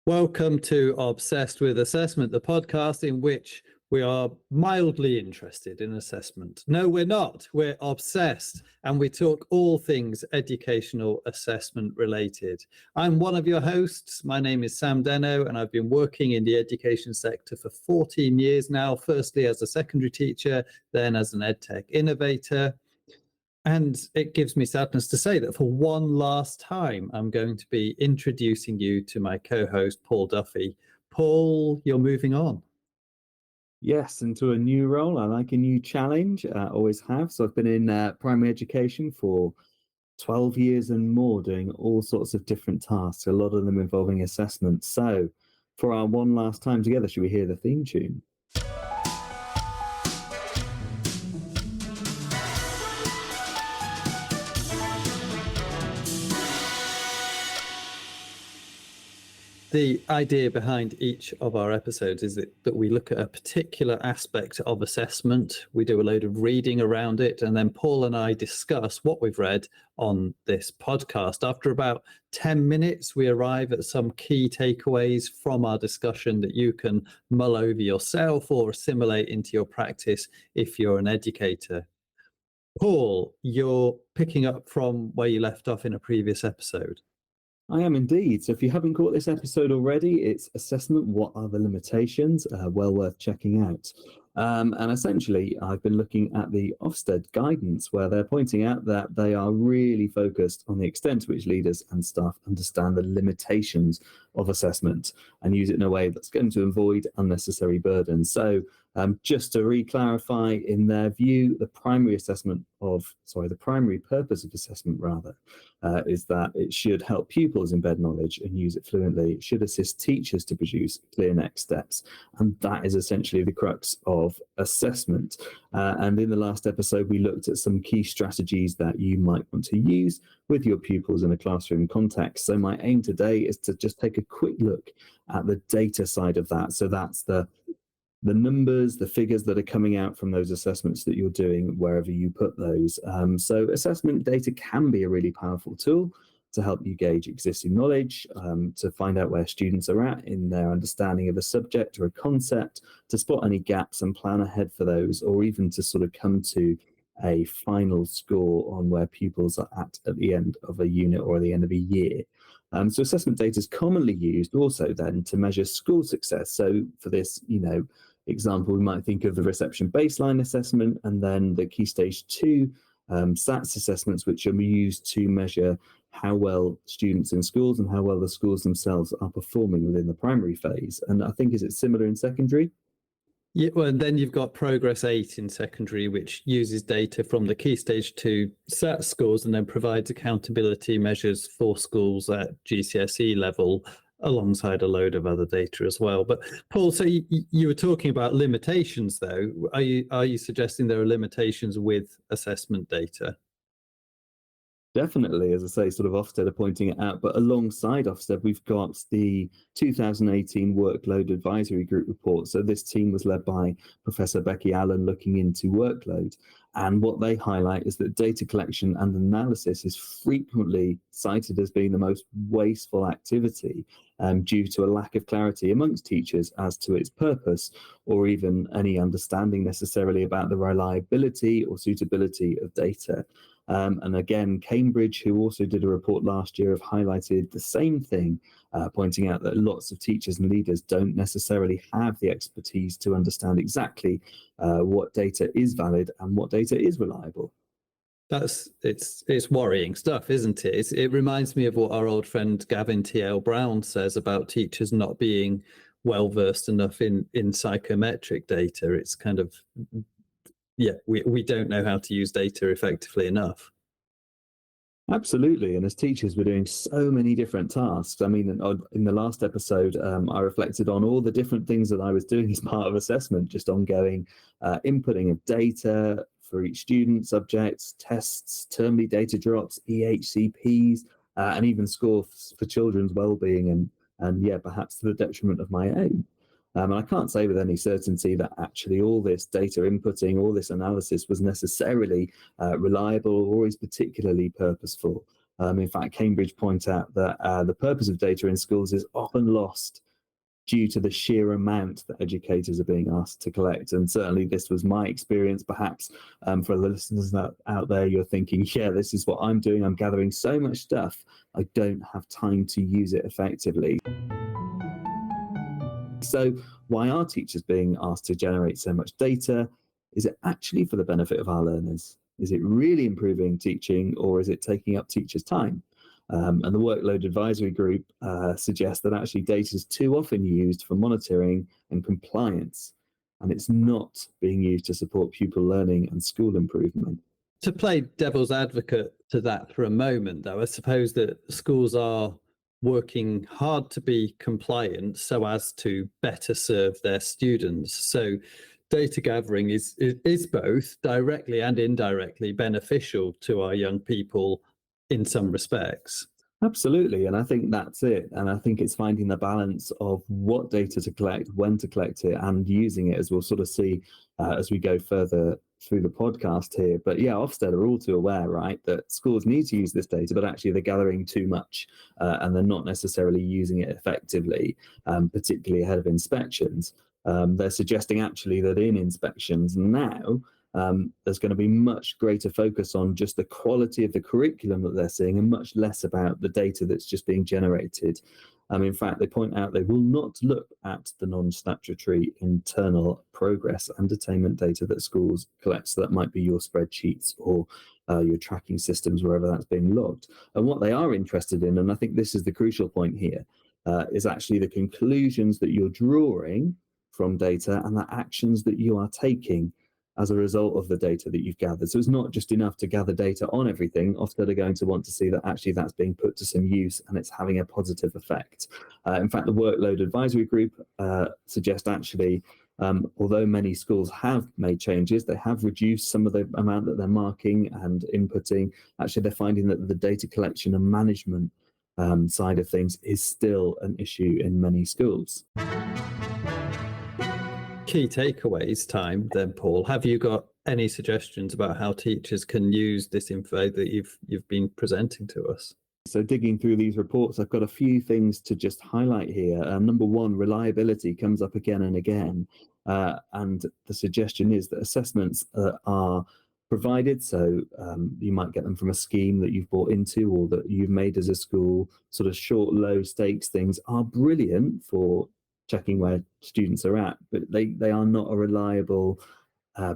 Welcome to Obsessed with Assessment, the podcast in which we are mildly interested in assessment. No, we're not. We're obsessed, and we talk all things educational assessment related. I'm one of your hosts. My name is Sam Deno, and I've been working in the education sector for 14 years now, firstly as a secondary teacher, then as an EdTech innovator. And it gives me sadness to say that for one last time, I'm going to be introducing you to my co-host, Paul Duffy. Paul, you're moving on. Yes, into a new role. I like a new challenge, always have. So I've been in primary education for 12 years and more, doing all sorts of different tasks, a lot of them involving assessment. So for our one last time together, should we hear the theme tune? The idea behind each of our episodes is that we look at a particular aspect of assessment. We do a load of reading around it, and then Paul and I discuss what we've read on this podcast. After about 10 minutes, we arrive at some key takeaways from our discussion that you can mull over yourself or assimilate into your practice if you're an educator. Paul, you're picking up from where you left off in a previous episode. I am indeed. So if you haven't caught this episode already, it's assessment. What are the limitations? Well worth checking out. And essentially, I've been looking at the Ofsted guidance, where they're pointing out that they are really focused on the extent to which leaders and staff understand the limitations of assessment and use it in a way that's going to avoid unnecessary burden. So just to re-clarify, in their view, the primary purpose of assessment is that it should help pupils embed knowledge and use it fluently. It should assist teachers to produce clear next steps. And that is essentially the crux of assessment. And in the last episode, we looked at some key strategies that you might want to use with your pupils in a classroom context. So my aim today is to just take a quick look at the data side of that. So that's the numbers, the figures that are coming out from those assessments that you're doing wherever you put those. So assessment data can be a really powerful tool to help you gauge existing knowledge, to find out where students are at in their understanding of a subject or a concept, to spot any gaps and plan ahead for those, or even to sort of come to a final score on where pupils are at the end of a unit or at the end of a year. So assessment data is commonly used also then to measure school success. So for this, example, we might think of the reception baseline assessment and then the Key Stage 2 SATs assessments, which are used to measure how well students in schools and how well the schools themselves are performing within the primary phase. And I think, is it similar in secondary? Yeah, well, and then you've got Progress 8 in secondary, which uses data from the Key Stage 2 SAT scores and then provides accountability measures for schools at GCSE level alongside a load of other data as well. But Paul, so you were talking about limitations, though. Are you suggesting there are limitations with assessment data? Definitely, as I say, sort of Ofsted are pointing it out, but alongside Ofsted, we've got the 2018 Workload Advisory Group report. So this team was led by Professor Becky Allen looking into workload. And what they highlight is that data collection and analysis is frequently cited as being the most wasteful activity due to a lack of clarity amongst teachers as to its purpose, or even any understanding necessarily about the reliability or suitability of data. And again, Cambridge, who also did a report last year, have highlighted the same thing, pointing out that lots of teachers and leaders don't necessarily have the expertise to understand exactly what data is valid and what data is reliable. It's worrying stuff, isn't it? It reminds me of what our old friend Gavin T.L. Brown says about teachers not being well versed enough in psychometric data. It's kind of, yeah, we don't know how to use data effectively enough. Absolutely. And as teachers, we're doing so many different tasks. I mean, in the last episode, I reflected on all the different things that I was doing as part of assessment, just ongoing inputting of data for each student, subjects, tests, termly data drops, EHCPs, and even scores for children's well-being, and yeah, perhaps to the detriment of my own. And I can't say with any certainty that actually all this data inputting, all this analysis was necessarily reliable or is particularly purposeful. In fact, Cambridge point out that the purpose of data in schools is often lost due to the sheer amount that educators are being asked to collect. And certainly this was my experience. Perhaps for the listeners out there, you're thinking, yeah, this is what I'm doing. I'm gathering so much stuff. I don't have time to use it effectively. So why are teachers being asked to generate so much data? Is it actually for the benefit of our learners? Is it really improving teaching, or is it taking up teachers' time? And the Workload Advisory Group suggests that actually data is too often used for monitoring and compliance, and it's not being used to support pupil learning and school improvement. To play devil's advocate to that for a moment, though, I suppose that schools are working hard to be compliant so as to better serve their students. So data gathering is both directly and indirectly beneficial to our young people in some respects. Absolutely, and I think that's it. And I think it's finding the balance of what data to collect, when to collect it, and using it, as we'll sort of see as we go further through the podcast here. But yeah, Ofsted are all too aware, right, that schools need to use this data, but actually they're gathering too much and they're not necessarily using it effectively, particularly ahead of inspections. They're suggesting actually that in inspections now, there's going to be much greater focus on just the quality of the curriculum that they're seeing and much less about the data that's just being generated. In fact, they point out they will not look at the non-statutory internal progress and attainment data that schools collect. So that might be your spreadsheets or your tracking systems, wherever that's being logged. And what they are interested in, and I think this is the crucial point here, is actually the conclusions that you're drawing from data and the actions that you are taking as a result of the data that you've gathered. So it's not just enough to gather data on everything. Ofsted are going to want to see that actually that's being put to some use and it's having a positive effect. In fact, the Workload Advisory Group suggest actually, although many schools have made changes, they have reduced some of the amount that they're marking and inputting. Actually, they're finding that the data collection and management side of things is still an issue in many schools. Key takeaways time then, Paul. Have you got any suggestions about how teachers can use this info that you've been presenting to us? So digging through these reports, I've got a few things to just highlight here. Number one, reliability comes up again and again. And the suggestion is that assessments are provided. So you might get them from a scheme that you've bought into or that you've made as a school. Sort of short, low stakes things are brilliant for checking where students are at, but they are not a reliable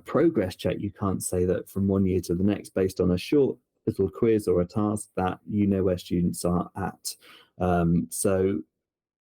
progress check. You can't say that from one year to the next based on a short little quiz or a task that you know where students are at. So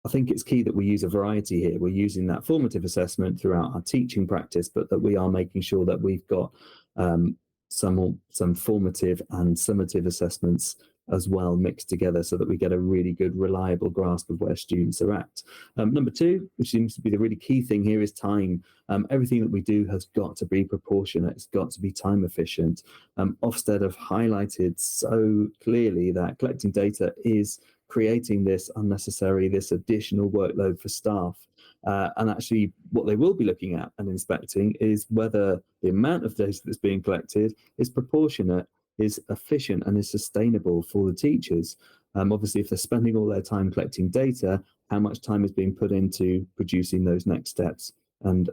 I think it's key that we use a variety here. We're using that formative assessment throughout our teaching practice, but that we are making sure that we've got some formative and summative assessments as well mixed together so that we get a really good reliable grasp of where students are at. Number two, which seems to be the really key thing here, is time. Everything that we do has got to be proportionate. It's got to be time efficient. Ofsted have highlighted so clearly that collecting data is creating this additional workload for staff. And actually what they will be looking at and inspecting is whether the amount of data that's being collected is proportionate, is efficient and is sustainable for the teachers. Obviously, if they're spending all their time collecting data, how much time is being put into producing those next steps and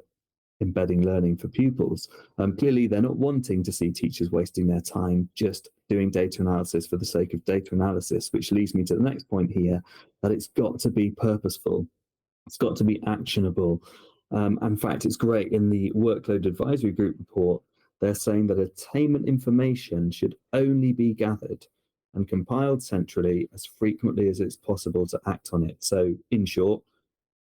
embedding learning for pupils? Clearly, they're not wanting to see teachers wasting their time just doing data analysis for the sake of data analysis, which leads me to the next point here, that it's got to be purposeful. It's got to be actionable. In fact, it's great in the Workload Advisory Group report, they're saying that attainment information should only be gathered and compiled centrally as frequently as it's possible to act on it. So in short,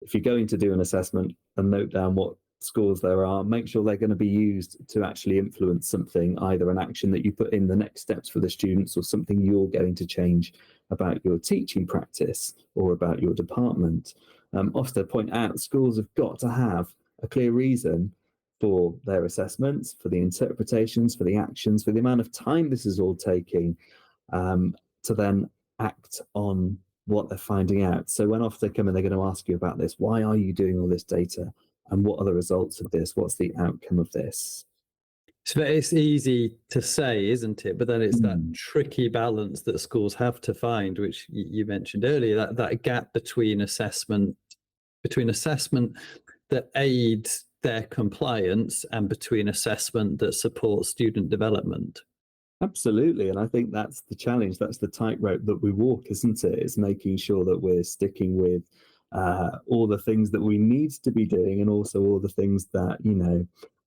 if you're going to do an assessment and note down what scores there are, make sure they're going to be used to actually influence something, either an action that you put in the next steps for the students or something you're going to change about your teaching practice or about your department. Ofsted point out schools have got to have a clear reason for their assessments, for the interpretations, for the actions, for the amount of time this is all taking to then act on what they're finding out. So when Ofsted come in, they're going to ask you about this. Why are you doing all this data? And what are the results of this? What's the outcome of this? So it's easy to say, isn't it? But then it's that Mm. tricky balance that schools have to find, which you mentioned earlier, that gap between assessment that aids their compliance and between assessment that supports student development. Absolutely. And I think that's the challenge. That's the tightrope that we walk, isn't it? It's making sure that we're sticking with all the things that we need to be doing and also all the things that,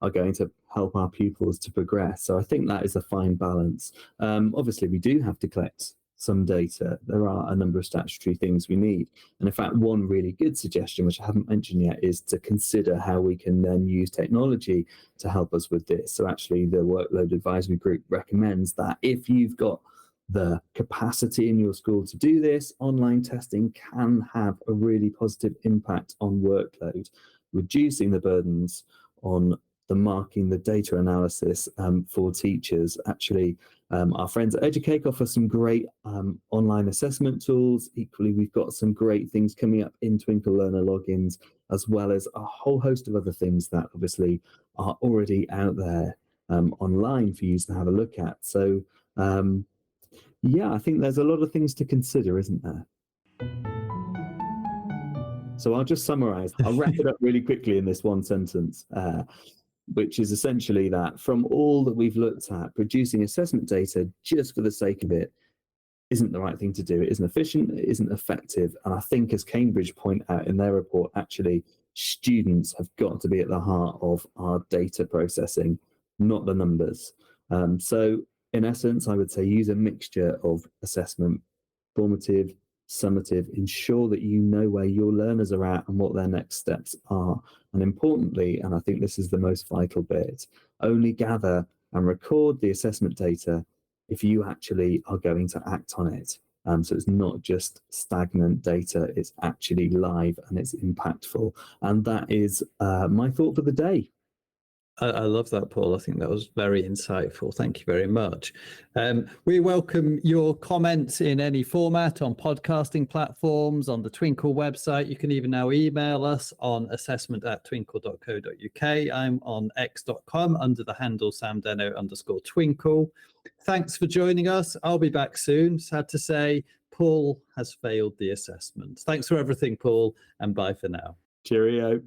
are going to help our pupils to progress. So I think that is a fine balance. Obviously, we do have to collect some data. There are a number of statutory things we need. And in fact, one really good suggestion, which I haven't mentioned yet, is to consider how we can then use technology to help us with this. So actually, the Workload Advisory Group recommends that if you've got the capacity in your school to do this, online testing can have a really positive impact on workload, reducing the burdens on the marking, the data analysis for teachers. Actually, our friends at Educake offer some great online assessment tools. Equally, we've got some great things coming up in Twinkl Learner logins, as well as a whole host of other things that obviously are already out there online for you to have a look at. So, yeah, I think there's a lot of things to consider, isn't there? So I'll just summarize. I'll wrap it up really quickly in this one sentence, which is essentially that from all that we've looked at, producing assessment data just for the sake of it isn't the right thing to do. It isn't efficient, it isn't effective. And I think, as Cambridge point out in their report, actually, students have got to be at the heart of our data processing, not the numbers. So in essence, I would say use a mixture of assessment, formative, summative, ensure that you know where your learners are at and what their next steps are. And importantly, and I think this is the most vital bit, only gather and record the assessment data if you actually are going to act on it. So it's not just stagnant data, it's actually live and it's impactful. And that is my thought for the day. I love that, Paul. I think that was very insightful. Thank you very much. We welcome your comments in any format on podcasting platforms, on the Twinkl website. You can even now email us on assessment@twinkl.co.uk. I'm on x.com under the handle samdeno_twinkl. Thanks for joining us. I'll be back soon. Sad to say, Paul has failed the assessment. Thanks for everything, Paul, and bye for now. Cheerio.